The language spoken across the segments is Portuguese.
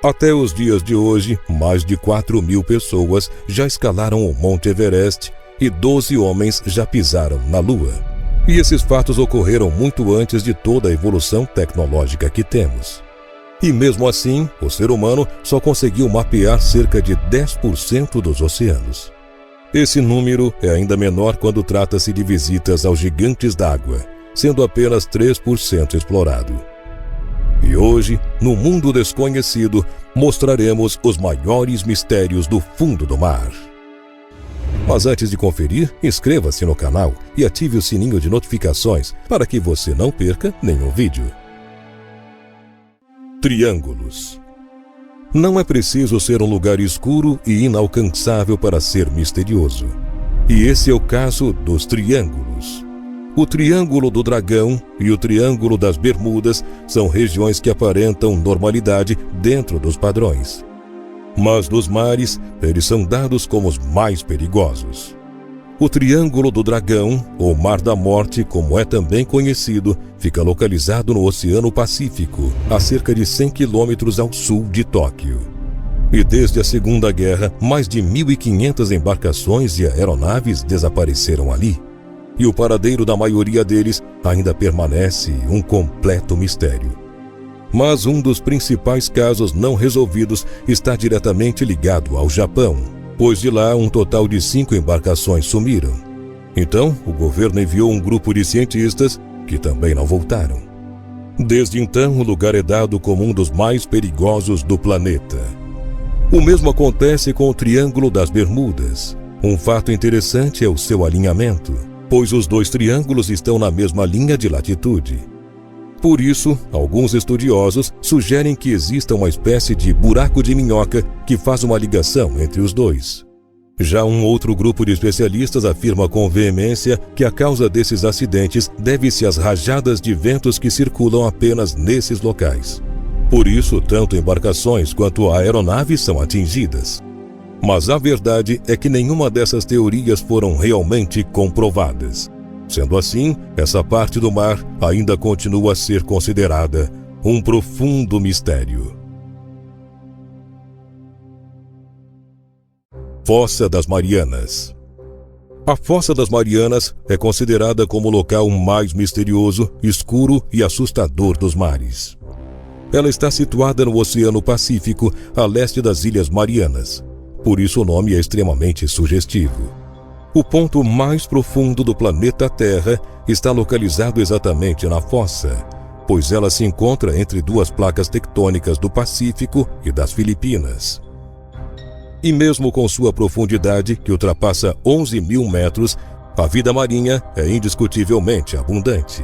Até os dias de hoje, mais de 4.000 pessoas já escalaram o Monte Everest e 12 homens já pisaram na Lua. E esses fatos ocorreram muito antes de toda a evolução tecnológica que temos. E mesmo assim, o ser humano só conseguiu mapear cerca de 10% dos oceanos. Esse número é ainda menor quando trata-se de visitas aos gigantes d'água, sendo apenas 3% explorado. E hoje, no mundo desconhecido, mostraremos os maiores mistérios do fundo do mar. Mas antes de conferir, inscreva-se no canal e ative o sininho de notificações para que você não perca nenhum vídeo. Triângulos. Não é preciso ser um lugar escuro e inalcançável para ser misterioso. E esse é o caso dos triângulos. O Triângulo do Dragão e o Triângulo das Bermudas são regiões que aparentam normalidade dentro dos padrões. Mas nos mares, eles são dados como os mais perigosos. O Triângulo do Dragão, ou Mar da Morte, como é também conhecido, fica localizado no Oceano Pacífico, a cerca de 100 quilômetros ao sul de Tóquio. E desde a Segunda Guerra, mais de 1.500 embarcações e aeronaves desapareceram ali. E o paradeiro da maioria deles ainda permanece um completo mistério. Mas um dos principais casos não resolvidos está diretamente ligado ao Japão, pois de lá um total de 5 embarcações sumiram. Então, o governo enviou um grupo de cientistas que também não voltaram. Desde então, o lugar é dado como um dos mais perigosos do planeta. O mesmo acontece com o Triângulo das Bermudas. Um fato interessante é o seu alinhamento, pois os dois triângulos estão na mesma linha de latitude. Por isso, alguns estudiosos sugerem que exista uma espécie de buraco de minhoca que faz uma ligação entre os dois. Já um outro grupo de especialistas afirma com veemência que a causa desses acidentes deve-se às rajadas de ventos que circulam apenas nesses locais. Por isso, tanto embarcações quanto aeronaves são atingidas. Mas a verdade é que nenhuma dessas teorias foram realmente comprovadas. Sendo assim, essa parte do mar ainda continua a ser considerada um profundo mistério. Fossa das Marianas. A Fossa das Marianas é considerada como o local mais misterioso, escuro e assustador dos mares. Ela está situada no Oceano Pacífico, a leste das Ilhas Marianas. Por isso o nome é extremamente sugestivo. O ponto mais profundo do planeta Terra está localizado exatamente na fossa, pois ela se encontra entre duas placas tectônicas do Pacífico e das Filipinas. E mesmo com sua profundidade, que ultrapassa 11.000 metros, a vida marinha é indiscutivelmente abundante.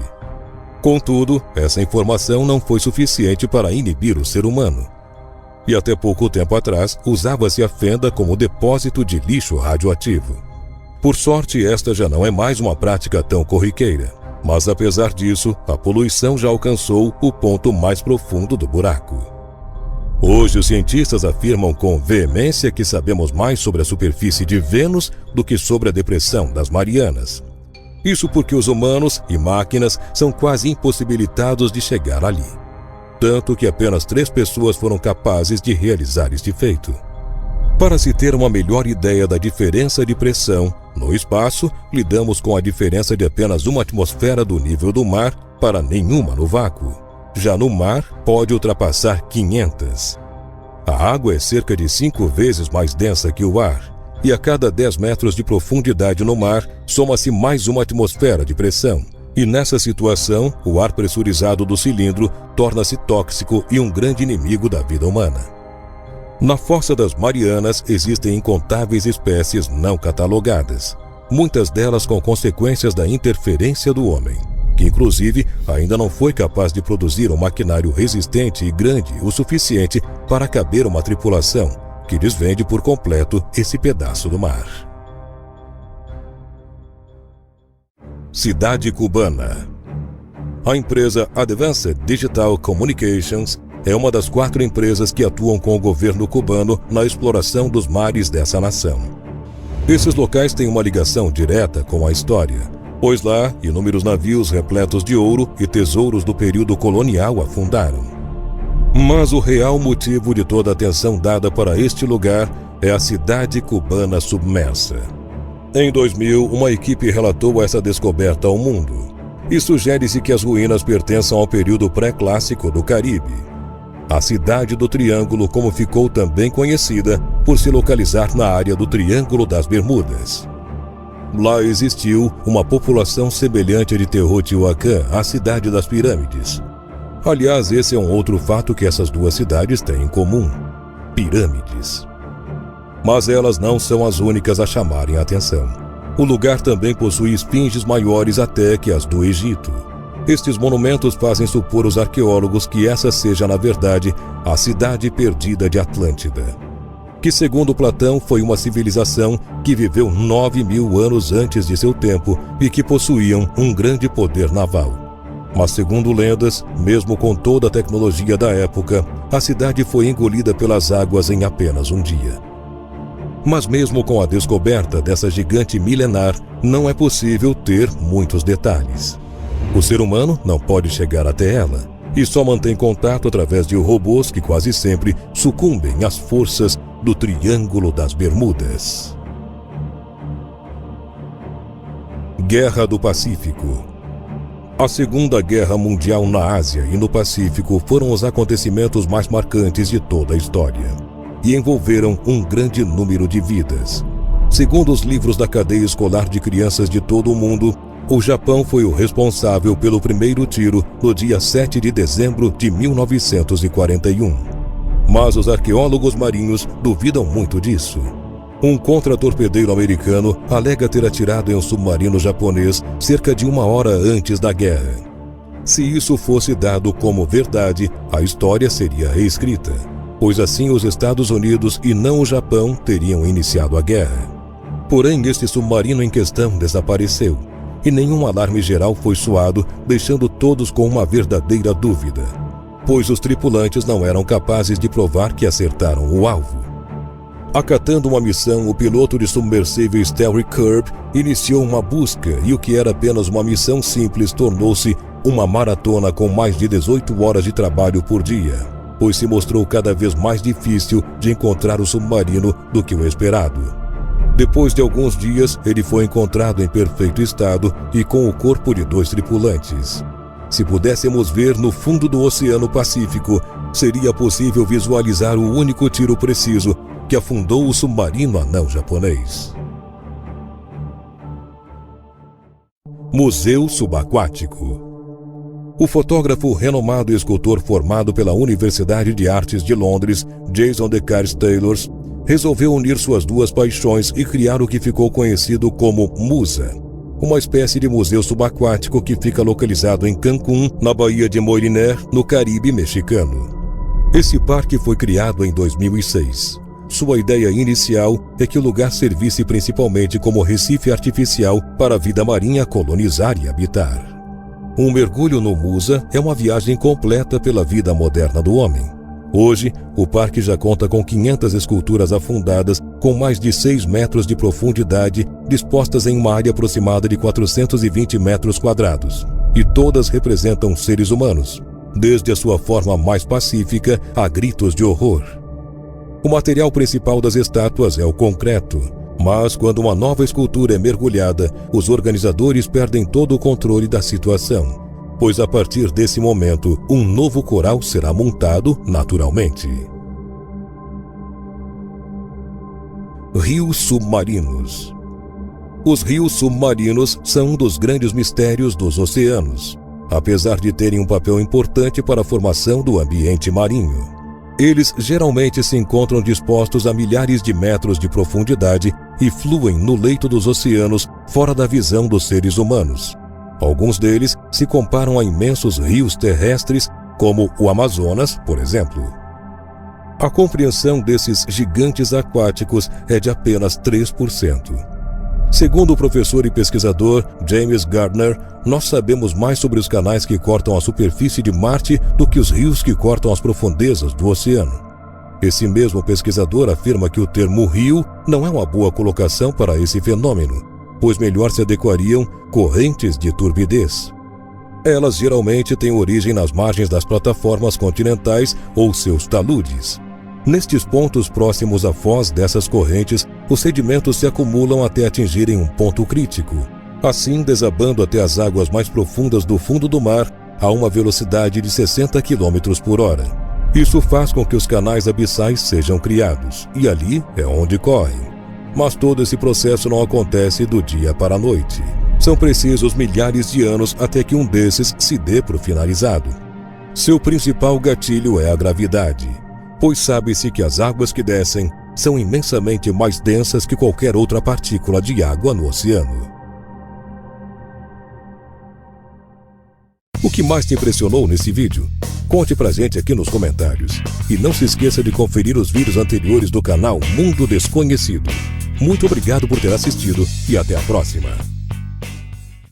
Contudo, essa informação não foi suficiente para inibir o ser humano. E até pouco tempo atrás, usava-se a fenda como depósito de lixo radioativo. Por sorte, esta já não é mais uma prática tão corriqueira. Mas apesar disso, a poluição já alcançou o ponto mais profundo do buraco. Hoje, os cientistas afirmam com veemência que sabemos mais sobre a superfície de Vênus do que sobre a depressão das Marianas. Isso porque os humanos e máquinas são quase impossibilitados de chegar ali. Tanto que apenas 3 pessoas foram capazes de realizar este feito. Para se ter uma melhor ideia da diferença de pressão, no espaço, lidamos com a diferença de apenas uma atmosfera do nível do mar para nenhuma no vácuo. Já no mar, pode ultrapassar 500. A água é cerca de 5 vezes mais densa que o ar, e a cada 10 metros de profundidade no mar, soma-se mais uma atmosfera de pressão. E nessa situação, o ar pressurizado do cilindro torna-se tóxico e um grande inimigo da vida humana. Na Fossa das Marianas existem incontáveis espécies não catalogadas, muitas delas com consequências da interferência do homem, que inclusive ainda não foi capaz de produzir um maquinário resistente e grande o suficiente para caber uma tripulação que desvende por completo esse pedaço do mar. Cidade cubana. A empresa Advanced Digital Communications é uma das 4 empresas que atuam com o governo cubano na exploração dos mares dessa nação. Esses locais têm uma ligação direta com a história, pois lá inúmeros navios repletos de ouro e tesouros do período colonial afundaram. Mas o real motivo de toda a atenção dada para este lugar é a cidade cubana submersa. Em 2000, uma equipe relatou essa descoberta ao mundo, e sugere-se que as ruínas pertençam ao período pré-clássico do Caribe. A cidade do Triângulo, como ficou também conhecida por se localizar na área do Triângulo das Bermudas. Lá existiu uma população semelhante de Teotihuacan, a cidade das pirâmides. Aliás, esse é um outro fato que essas duas cidades têm em comum: pirâmides. Mas elas não são as únicas a chamarem a atenção. O lugar também possui esfinges maiores até que as do Egito. Estes monumentos fazem supor os arqueólogos que essa seja, na verdade, a cidade perdida de Atlântida, que, segundo Platão, foi uma civilização que viveu 9.000 anos antes de seu tempo e que possuíam um grande poder naval. Mas, segundo lendas, mesmo com toda a tecnologia da época, a cidade foi engolida pelas águas em apenas um dia. Mas mesmo com a descoberta dessa gigante milenar, não é possível ter muitos detalhes. O ser humano não pode chegar até ela, e só mantém contato através de robôs que quase sempre sucumbem às forças do Triângulo das Bermudas. Guerra do Pacífico. A Segunda Guerra Mundial na Ásia e no Pacífico foram os acontecimentos mais marcantes de toda a história, e envolveram um grande número de vidas. Segundo os livros da cadeia escolar de crianças de todo o mundo, o Japão foi o responsável pelo primeiro tiro no dia 7 de dezembro de 1941. Mas os arqueólogos marinhos duvidam muito disso. Um contratorpedeiro americano alega ter atirado em um submarino japonês cerca de 1 hora antes da guerra. Se isso fosse dado como verdade, a história seria reescrita, pois assim os Estados Unidos e não o Japão teriam iniciado a guerra. Porém, este submarino em questão desapareceu, e nenhum alarme geral foi soado, deixando todos com uma verdadeira dúvida, pois os tripulantes não eram capazes de provar que acertaram o alvo. Acatando uma missão, o piloto de submersível Stanley Kirby iniciou uma busca, e o que era apenas uma missão simples tornou-se uma maratona com mais de 18 horas de trabalho por dia, pois se mostrou cada vez mais difícil de encontrar o submarino do que o esperado. Depois de alguns dias, ele foi encontrado em perfeito estado e com o corpo de 2 tripulantes. Se pudéssemos ver no fundo do Oceano Pacífico, seria possível visualizar o único tiro preciso que afundou o submarino anão japonês. Museu Subaquático. O fotógrafo renomado e escultor formado pela Universidade de Artes de Londres, Jason De Caires Taylor, resolveu unir suas duas paixões e criar o que ficou conhecido como Musa, uma espécie de museu subaquático que fica localizado em Cancún, na Baía de Moiriner, no Caribe mexicano. Esse parque foi criado em 2006. Sua ideia inicial é que o lugar servisse principalmente como recife artificial para a vida marinha colonizar e habitar. Um mergulho no Musa é uma viagem completa pela vida moderna do homem. Hoje, o parque já conta com 500 esculturas afundadas com mais de 6 metros de profundidade, dispostas em uma área aproximada de 420 metros quadrados. E todas representam seres humanos, desde a sua forma mais pacífica a gritos de horror. O material principal das estátuas é o concreto, mas quando uma nova escultura é mergulhada, os organizadores perdem todo o controle da situação, pois a partir desse momento, um novo coral será montado naturalmente. Rios submarinos. Os rios submarinos são um dos grandes mistérios dos oceanos, apesar de terem um papel importante para a formação do ambiente marinho. Eles geralmente se encontram dispostos a milhares de metros de profundidade e fluem no leito dos oceanos fora da visão dos seres humanos. Alguns deles se comparam a imensos rios terrestres, como o Amazonas, por exemplo. A compreensão desses gigantes aquáticos é de apenas 3%. Segundo o professor e pesquisador James Gardner, nós sabemos mais sobre os canais que cortam a superfície de Marte do que os rios que cortam as profundezas do oceano. Esse mesmo pesquisador afirma que o termo rio não é uma boa colocação para esse fenômeno, pois melhor se adequariam correntes de turbidez. Elas geralmente têm origem nas margens das plataformas continentais ou seus taludes. Nestes pontos próximos à foz dessas correntes, os sedimentos se acumulam até atingirem um ponto crítico, assim desabando até as águas mais profundas do fundo do mar a uma velocidade de 60 km por hora. Isso faz com que os canais abissais sejam criados, e ali é onde correm. Mas todo esse processo não acontece do dia para a noite. São precisos milhares de anos até que um desses se dê por finalizado. Seu principal gatilho é a gravidade, pois sabe-se que as águas que descem são imensamente mais densas que qualquer outra partícula de água no oceano. O que mais te impressionou nesse vídeo? Conte pra gente aqui nos comentários. E não se esqueça de conferir os vídeos anteriores do canal Mundo Desconhecido. Muito obrigado por ter assistido e até a próxima.